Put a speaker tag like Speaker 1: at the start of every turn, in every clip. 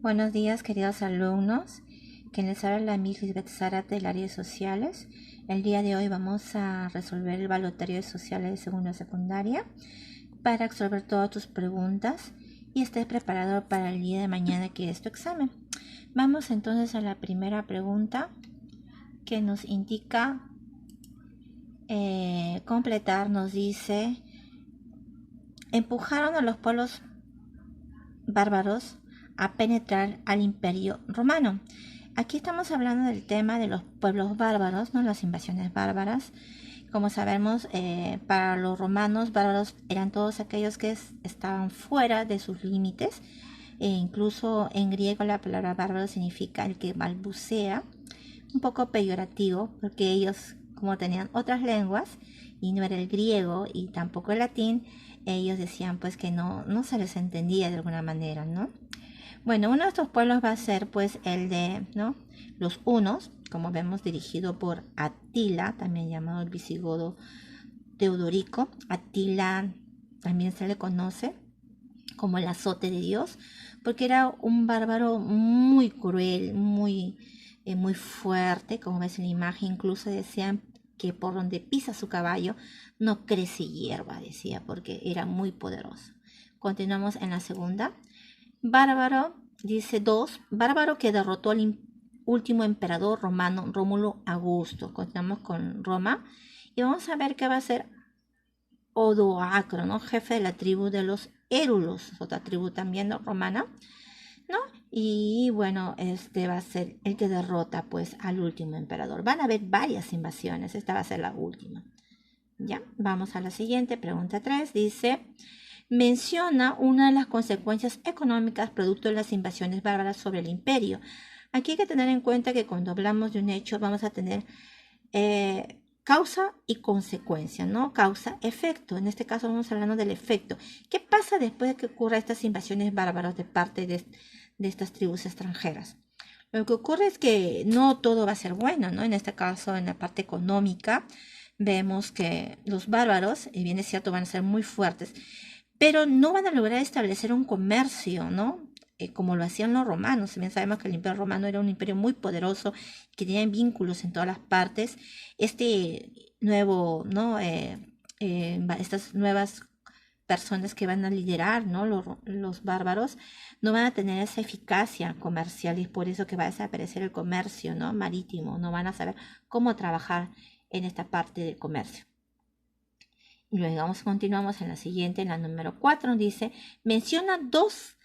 Speaker 1: Buenos días, queridos alumnos. Quien les habla la Miss Lisbeth Zárate del área de sociales. El día de hoy vamos a resolver el balotario de sociales de segundo de secundaria para resolver todas tus preguntas y estés preparado para el día de mañana que es tu examen. Vamos entonces a la primera pregunta que nos indica completar. Nos dice: empujaron a los pueblos bárbaros a penetrar al Imperio Romano. Aquí estamos hablando del tema de los pueblos bárbaros, ¿no? Las invasiones bárbaras. Como sabemos, para los romanos, bárbaros eran todos aquellos que estaban fuera de sus límites. Incluso en griego la palabra bárbaro significa el que balbucea, un poco peyorativo, porque ellos, como tenían otras lenguas, y no era el griego y tampoco el latín, ellos decían pues que no se les entendía de alguna manera, ¿no? Bueno, uno de estos pueblos va a ser pues el de, ¿no?, los hunos, como vemos, dirigido por Atila, también llamado el visigodo Teodorico. Atila también se le conoce como el azote de Dios, porque era un bárbaro muy cruel, muy fuerte. Como ves en la imagen, incluso decían que por donde pisa su caballo no crece hierba, decía, porque era muy poderoso. Continuamos en la segunda. Bárbaro, dice 2, bárbaro que derrotó al último emperador romano, Rómulo Augusto. Continuamos con Roma y vamos a ver qué va a ser Odoacro, ¿no?, jefe de la tribu de los Érulos, otra tribu también, ¿no?, romana, ¿no? Y bueno, este va a ser el que derrota pues al último emperador. Van a haber varias invasiones, esta va a ser la última. Ya, vamos a la siguiente, pregunta 3, dice: menciona una de las consecuencias económicas producto de las invasiones bárbaras sobre el imperio. Aquí hay que tener en cuenta que cuando hablamos de un hecho vamos a tener causa y consecuencia, ¿no? Causa, efecto. En este caso vamos hablando del efecto. ¿Qué pasa después de que ocurran estas invasiones bárbaras de parte de estas tribus extranjeras? Lo que ocurre es que no todo va a ser bueno, ¿no? En este caso, en la parte económica, vemos que los bárbaros, y bien es cierto, van a ser muy fuertes, pero no van a lograr establecer un comercio, ¿no? Como lo hacían los romanos. También sabemos que el imperio romano era un imperio muy poderoso, que tenía vínculos en todas las partes. Este nuevo, ¿no? Estas nuevas personas que van a liderar, ¿no?, los bárbaros, no van a tener esa eficacia comercial, y es por eso que va a desaparecer el comercio, ¿no?, marítimo. No van a saber cómo trabajar en esta parte del comercio. Y luego continuamos en la siguiente, en la número 4, dice: menciona dos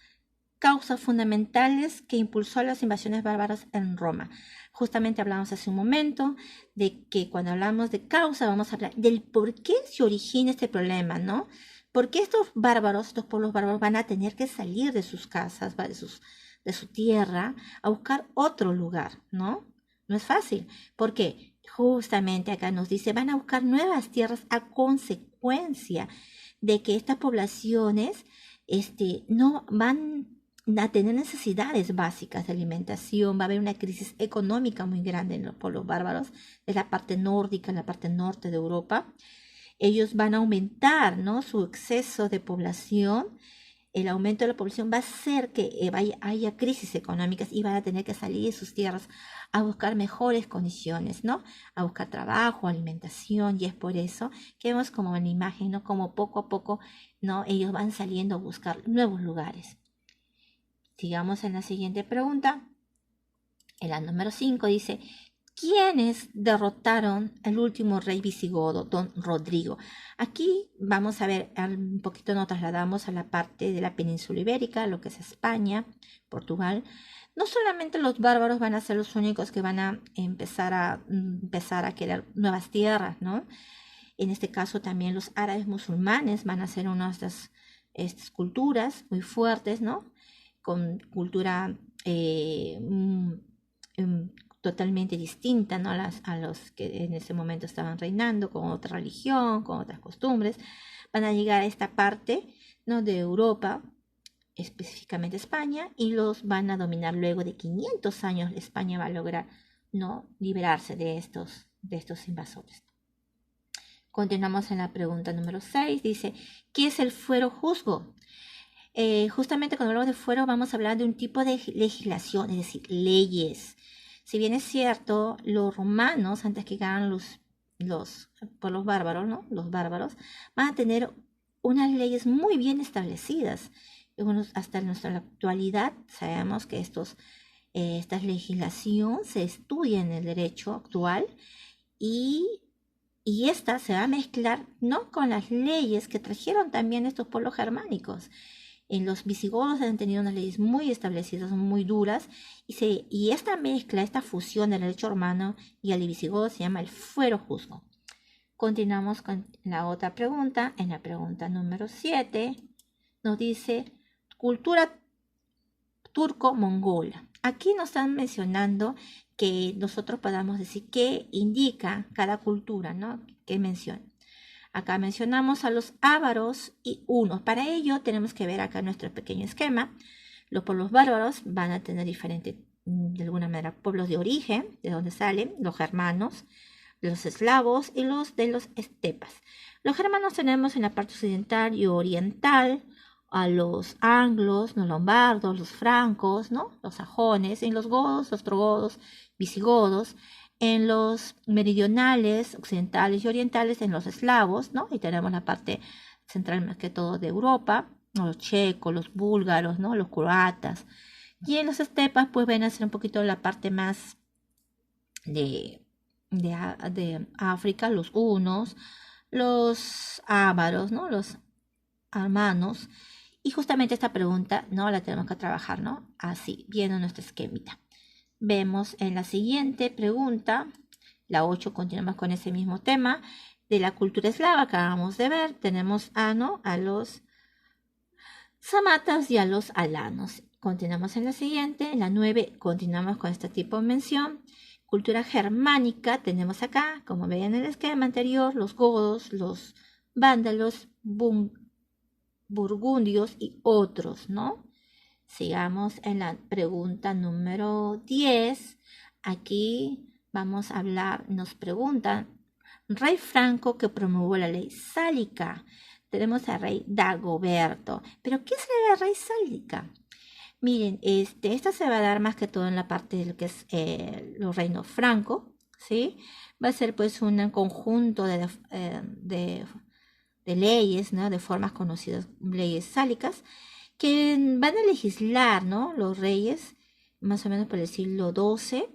Speaker 1: causas fundamentales que impulsó a las invasiones bárbaras en Roma. Justamente hablamos hace un momento de que cuando hablamos de causa vamos a hablar del por qué se origina este problema, ¿no? ¿Por qué estos bárbaros, estos pueblos bárbaros van a tener que salir de sus casas, de su tierra, a buscar otro lugar, ¿no? No es fácil. ¿Por qué? Justamente acá nos dice, van a buscar nuevas tierras a consecuencia de que estas poblaciones no van a tener necesidades básicas de alimentación. Va a haber una crisis económica muy grande en los pueblos bárbaros, de la parte nórdica, en la parte norte de Europa. Ellos van a aumentar, ¿no?, su exceso de población. El aumento de la población va a hacer que haya crisis económicas y van a tener que salir de sus tierras a buscar mejores condiciones, ¿no?, a buscar trabajo, alimentación, y es por eso que vemos como en la imagen, ¿no?, como poco a poco, ¿no?, ellos van saliendo a buscar nuevos lugares. Sigamos en la siguiente pregunta. En la número 5 dice: ¿quiénes derrotaron al último rey visigodo, don Rodrigo? Aquí vamos a ver, un poquito nos trasladamos a la parte de la península ibérica, lo que es España, Portugal. No solamente los bárbaros van a ser los únicos que van a empezar a querer nuevas tierras, ¿no? En este caso también los árabes musulmanes van a ser una de estas culturas muy fuertes, ¿no?, con cultura totalmente distinta, ¿no?, a los que en ese momento estaban reinando, con otra religión, con otras costumbres. Van a llegar a esta parte, ¿no?, de Europa, específicamente España, y los van a dominar. Luego de 500 años España va a lograr, ¿no?, liberarse de estos invasores. Continuamos en la pregunta número 6, dice: ¿qué es el fuero juzgo? justamente cuando hablamos de fuero vamos a hablar de un tipo de legislación, es decir, leyes. Si bien es cierto, los romanos, antes que llegaran por los bárbaros, ¿no? Los bárbaros, van a tener unas leyes muy bien establecidas. Y bueno, hasta en nuestra actualidad sabemos que esta legislación se estudia en el derecho actual y esta se va a mezclar no con las leyes que trajeron también estos pueblos germánicos. En los visigodos han tenido unas leyes muy establecidas, muy duras, y esta mezcla, esta fusión del derecho romano y el visigodo se llama el fuero juzgo. Continuamos con la otra pregunta. En la pregunta número 7 nos dice cultura turco-mongola. Aquí nos están mencionando que nosotros podamos decir qué indica cada cultura, ¿no? ¿Qué menciona? Acá mencionamos a los ávaros y hunos. Para ello tenemos que ver acá nuestro pequeño esquema. Los pueblos bárbaros van a tener diferentes, de alguna manera, pueblos de origen, de donde salen los germanos, los eslavos y los de los estepas. Los germanos tenemos en la parte occidental y oriental a los anglos, los lombardos, los francos, ¿no? Los sajones, en los godos, los ostrogodos, visigodos, en los meridionales, occidentales y orientales, en los eslavos, ¿no? Y tenemos la parte central más que todo de Europa, ¿no? Los checos, los búlgaros, ¿no? Los croatas. Y en los estepas, pues ven a ser un poquito la parte más de África, los hunos, los ávaros, ¿no? Los armanos. Y justamente esta pregunta, ¿no? La tenemos que trabajar, ¿no? Así, viendo nuestra esquemita. Vemos en la siguiente pregunta, la 8, continuamos con ese mismo tema, de la cultura eslava que acabamos de ver. Tenemos ¿no? a los samatas y a los alanos. Continuamos en la siguiente, en la 9, continuamos con este tipo de mención. Cultura germánica, tenemos acá, como veían en el esquema anterior, los godos, los vándalos, burgundios y otros, ¿no? Sigamos en la pregunta número 10. Aquí vamos a hablar, nos preguntan, rey Franco que promovió la ley sálica. Tenemos al rey Dagoberto. ¿Pero qué es la ley sálica? Miren, esta se va a dar más que todo en la parte de lo que es los reinos franco, ¿sí? Va a ser pues un conjunto de leyes, ¿no? De formas conocidas, leyes sálicas, que van a legislar, ¿no? Los reyes, más o menos por el siglo XII,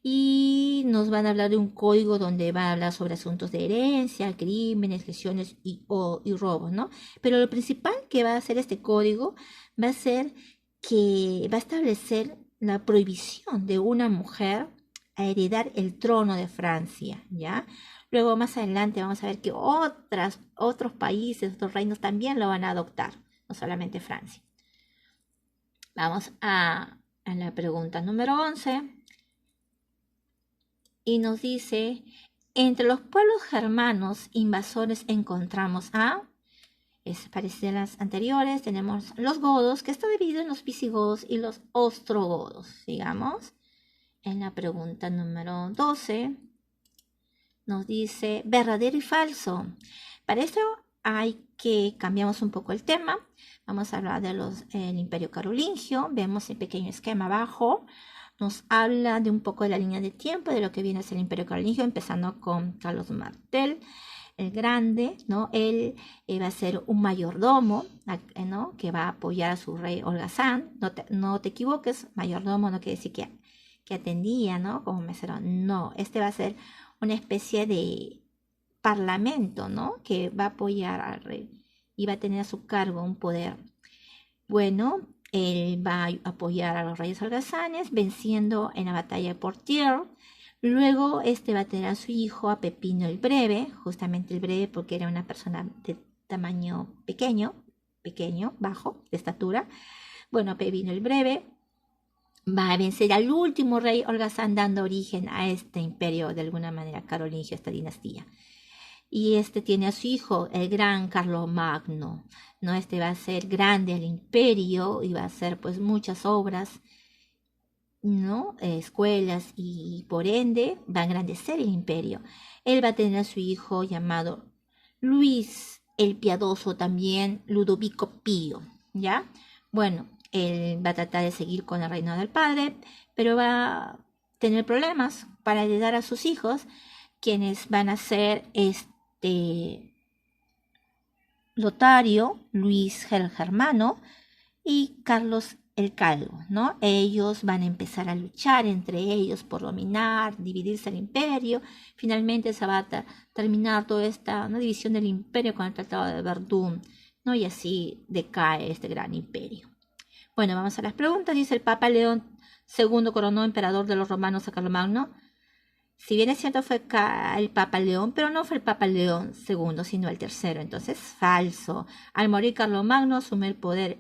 Speaker 1: y nos van a hablar de un código donde va a hablar sobre asuntos de herencia, crímenes, lesiones y robos, ¿no? Pero lo principal que va a hacer este código va a ser que va a establecer la prohibición de una mujer a heredar el trono de Francia, ¿ya? Luego más adelante vamos a ver que otros países, otros reinos también lo van a adoptar, no solamente Francia. Vamos a la pregunta número 11 y nos dice, entre los pueblos germanos invasores encontramos es parecida a las anteriores, tenemos los godos, que está dividido en los visigodos y los ostrogodos. Sigamos. En la pregunta número 12 nos dice verdadero y falso. Para esto hay que cambiamos un poco el tema. Vamos a hablar del Imperio Carolingio. Vemos el pequeño esquema abajo. Nos habla de un poco de la línea de tiempo de lo que viene a ser el Imperio Carolingio, empezando con Carlos Martel el Grande, ¿no? Él va a ser un mayordomo, ¿no? Que va a apoyar a su rey holgazán. No te equivoques, mayordomo no quiere decir que atendía, ¿no? Como mesero. No, este va a ser una especie de parlamento, ¿no? Que va a apoyar al rey y va a tener a su cargo un poder. Bueno, él va a apoyar a los reyes holgazanes, venciendo en la batalla de Poitiers. Luego va a tener a su hijo, a Pepino el Breve, justamente el Breve porque era una persona de tamaño pequeño, bajo, de estatura. Bueno, Pepino el Breve va a vencer al último rey holgazán, dando origen a este imperio, de alguna manera, carolingio, esta dinastía. Y tiene a su hijo, el gran Carlomagno, ¿no? Va a ser grande el imperio y va a hacer pues muchas obras, ¿no? Escuelas, y por ende va a engrandecer el imperio. Él va a tener a su hijo llamado Luis el Piadoso, también Ludovico Pío. ¿ya? Bueno, él va a tratar de seguir con el reino del padre, pero va a tener problemas para heredar a sus hijos, quienes van a ser Lotario, Luis el Germano y Carlos el Calvo, ¿no? Ellos van a empezar a luchar entre ellos por dominar, dividirse el imperio. Finalmente se va a terminar toda esta división del imperio con el Tratado de Verdún, ¿no? Y así decae este gran imperio. Bueno, vamos a las preguntas. Dice: el Papa León II coronó emperador de los romanos a Carlomagno. Si bien es cierto, fue el Papa León, pero no fue el Papa León II, sino el tercero. Entonces, falso. Al morir Carlomagno, asume el poder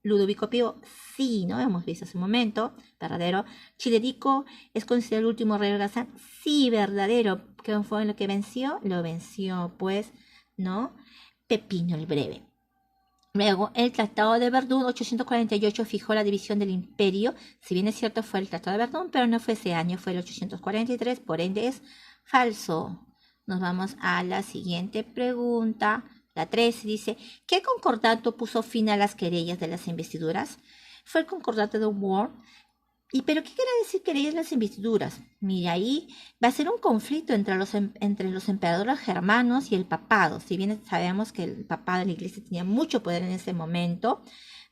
Speaker 1: Ludovico Pío. Sí, ¿no? Hemos visto hace un momento. Verdadero. Chilerico es considerado el último rey holgazán. Sí, verdadero. ¿Qué fue lo que venció? Lo venció, pues, ¿no? Pepino el Breve. Luego, el Tratado de Verdún, 848, fijó la división del imperio. Si bien es cierto, fue el Tratado de Verdún, pero no fue ese año, fue el 843, por ende es falso. Nos vamos a la siguiente pregunta. La 13 dice: ¿qué concordato puso fin a las querellas de las investiduras? Fue el concordato de Worms. ¿Pero qué quiere decir querellas las investiduras? Mira, ahí va a ser un conflicto entre los emperadores germanos y el papado. Si bien sabemos que el papado de la iglesia tenía mucho poder en ese momento,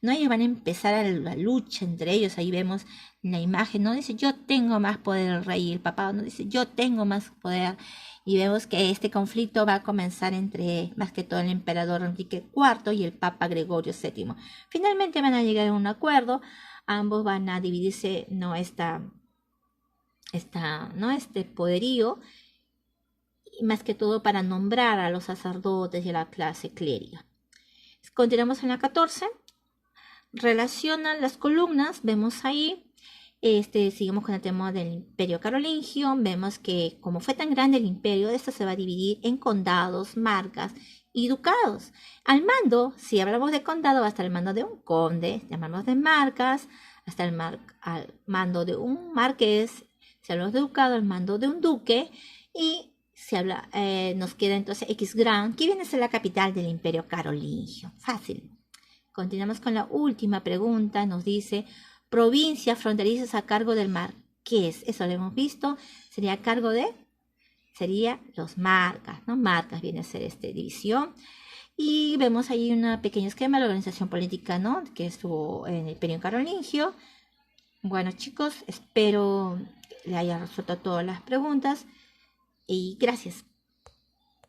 Speaker 1: ¿no? Ellos van a empezar la lucha entre ellos. Ahí vemos la imagen, ¿no? Dice: yo tengo más poder el rey, y el papado no dice: yo tengo más poder. Y vemos que este conflicto va a comenzar entre, más que todo, el emperador Enrique IV y el papa Gregorio VII. Finalmente van a llegar a un acuerdo. Ambos van a dividirse, ¿no? ¿no? Este poderío, y más que todo para nombrar a los sacerdotes y a la clase clériga. Continuamos en la 14. Relacionan las columnas, vemos ahí. Seguimos con el tema del imperio carolingio. Vemos que como fue tan grande el imperio, esto se va a dividir en condados, marcas y ducados. Al mando, si hablamos de condado, va a estar el mando de un conde. Si hablamos de marcas, hasta al mando de un marqués. Si hablamos de ducado, el mando de un duque. Y nos queda entonces X-Gran, que viene a ser la capital del imperio carolingio. Fácil. Continuamos con la última pregunta. Nos dice: provincias fronterizas a cargo del marqués. Eso lo hemos visto. Sería a cargo de... Sería los marcas, ¿no? Marcas viene a ser división. Y vemos ahí un pequeño esquema de la organización política, ¿no? Que estuvo en el imperio carolingio. Bueno, chicos, espero le haya resuelto todas las preguntas. Y gracias.